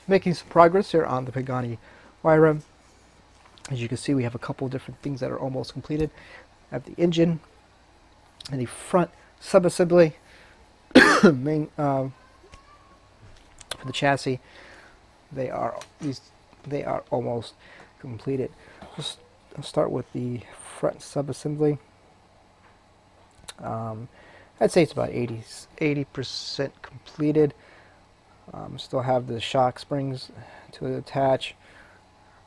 Making some progress here on the Pagani Huayra. As you can see, we have a couple different things that are almost completed. I have the engine and the front subassembly main for the chassis. They are almost completed. I'll start with the front subassembly. I'd say it's about 80% completed. Still have the shock springs to attach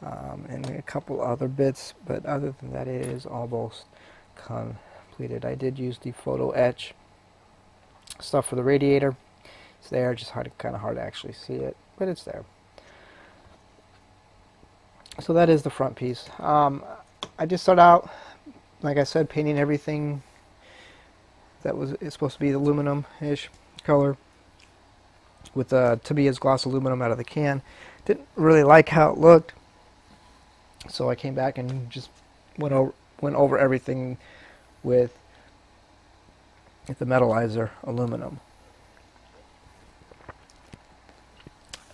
and a couple other bits, but other than that, it is almost completed. I did use the photo etch stuff for the radiator. It's there, just kind of hard to actually see it, but it's there. So that is the front piece. I just start out, like I said, painting everything that it's supposed to be aluminum-ish color with Tamiya's gloss aluminum out of the can. Didn't really like how it looked, so I came back and just went over everything with the metallizer aluminum.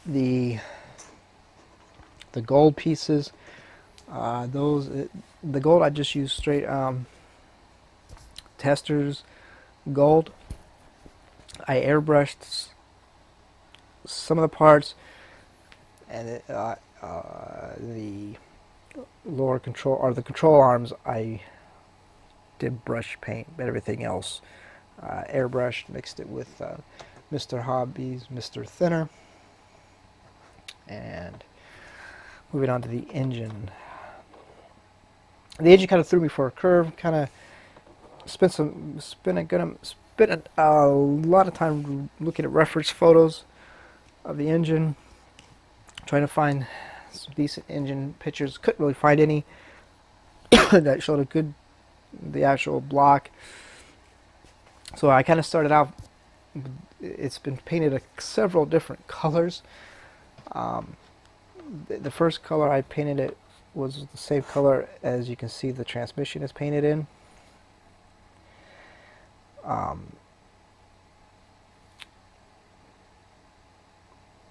The gold pieces, the gold I just used straight Testors gold. I airbrushed some of the parts, and the lower control, or the control arms, I did brush paint, but everything else airbrushed, mixed it with Mr. Hobby's Mr. Thinner. And moving on to the engine. The engine kind of threw me for a curve. Kind of spent a lot of time looking at reference photos of the engine, trying to find some decent engine pictures. Couldn't really find any that showed the actual block. So I kind of started out. It's been painted several different colors. The first color I painted it was the same color as you can see the transmission is painted in.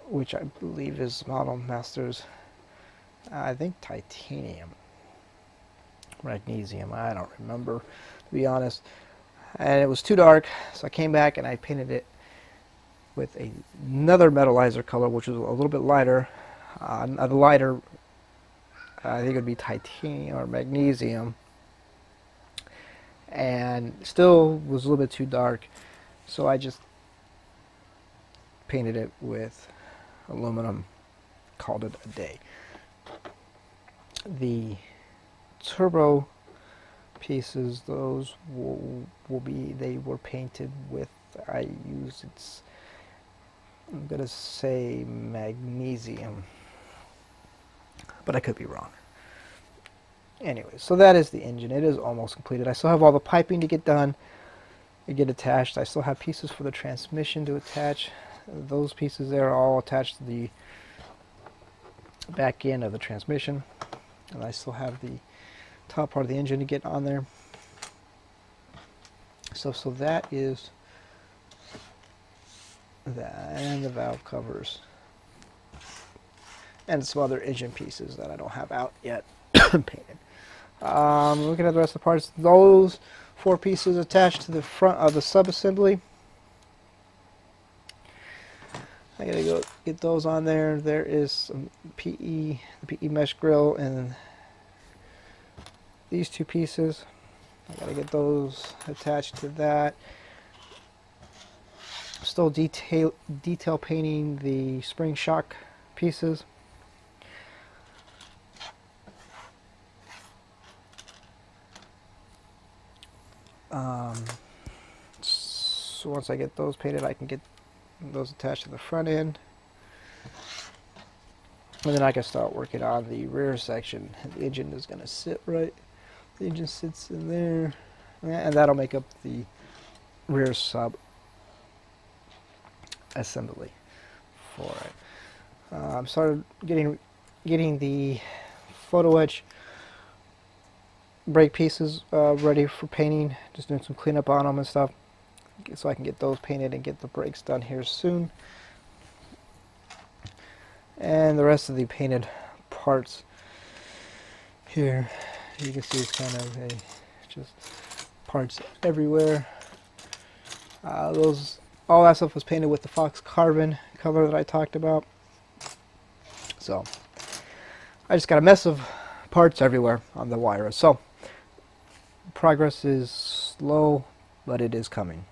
Which I believe is Model Masters, I think titanium, magnesium, I don't remember, to be honest. And it was too dark, so I came back and I painted it with another metallizer color, which was a little bit lighter. The lighter, I think it would be titanium or magnesium, and still was a little bit too dark, so I just painted it with aluminum, called it a day. The turbo pieces, those they were painted with, I'm gonna say magnesium, but I could be wrong. Anyway, so that is the engine. It is almost completed. I still have all the piping to get done and get attached. I still have pieces for the transmission to attach. Those pieces there are all attached to the back end of the transmission, and I still have the top part of the engine to get on there. So that is that, and the valve covers, and some other engine pieces that I don't have out yet painted. Looking at the rest of the parts, those 4 pieces attached to the front of the subassembly. I gotta go get those on there. There is some the PE mesh grill, and these 2 pieces. I gotta get those attached to that. Still detail painting the spring shock pieces. So once I get those painted, I can get those attached to the front end, and then I can start working on the rear section. The engine is going to sit right. The engine sits in there, and that'll make up the rear sub assembly for it. I started getting the photo etch brake pieces ready for painting, just doing some cleanup on them and stuff, so I can get those painted and get the brakes done here soon. And the rest of the painted parts here, you can see it's kind of just parts everywhere. All that stuff was painted with the Fox Carbon color that I talked about. So I just got a mess of parts everywhere on the Huayra. So progress is slow, but it is coming.